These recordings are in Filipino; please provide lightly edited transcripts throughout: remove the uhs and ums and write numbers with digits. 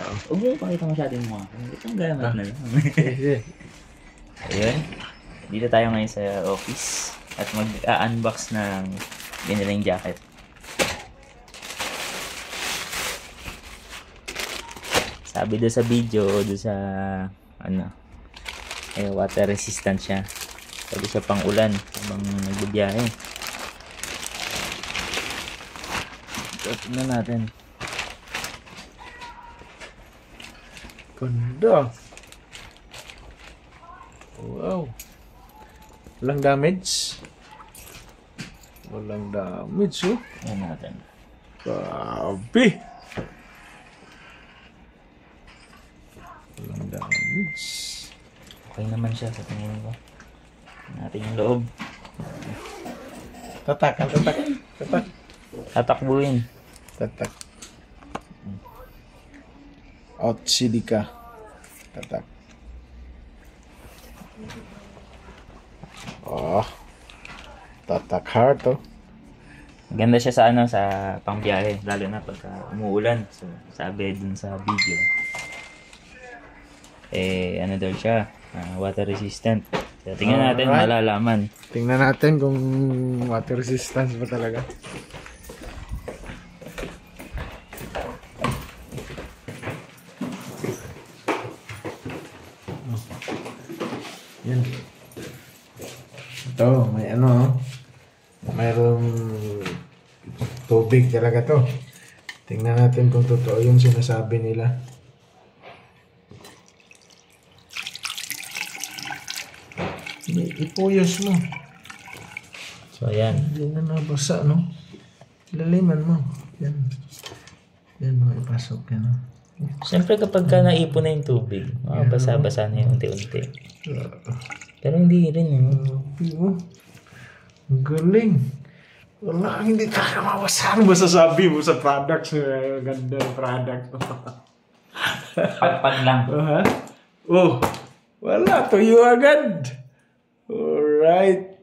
Huwag mo pakita masyado yung mukha. Itong gamat na lang. Ayun. Dito tayo ngayon sa office. At mag-unbox ng biniling jacket. Sabi doon sa video, doon sa water resistant siya. Sabi sa pang-ulan habang nagbibiyahe. So, tignan natin. Ganda. Wow. Walang damage. Walang damage, oh. Tignan natin. Grabe. Walang damage. Okay naman siya sa tingin ko. Natin yung loob. Tatak. Tatakbuhin. Tatak. Outsidika. Tatak. Oh. Tatak hard, oh. Maganda siya sa sa pangbiyahe, lalo na pagka umuulan. So, sabi dun sa video. Ano daw siya? Water resistant. So, tingnan natin, malalaman. Tingnan natin kung water resistance ba talaga. Yan. Ito, may mayroong tubig talaga to. Tingnan natin kung totoo yung sinasabi nila. Ipuyos mo. So, ayan. Hindi na nabasa, no? Laliman mo. Yan. Yan mo, ipasok yan, no? Siyempre kapag ka naipon na yung tubig, basa-basa na yung unti-unti. Pero hindi rin yun. Ang galing. Wala, hindi tayo mawasa. Ano masasabi mo sa products? Ganda ng product. Pagpag lang. Oh, wala. Tuyo agad. Alright.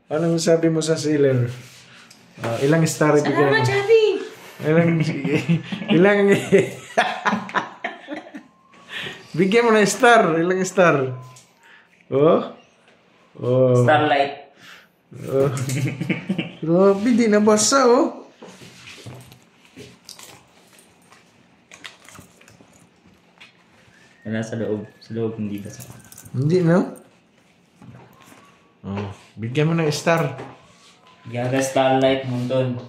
Ano sabi mo sa sealer? Ilang star ibigay mo? Salamat, Javi! Ilang bigyan mo na star. Ilang star? Oh. Starlight. Grabe, di nabasa, oh. Nasa loob. Sa loob hindi basa. Hindi, no? Oh, bigyan mo ng star. Gaga Starlight mo doon.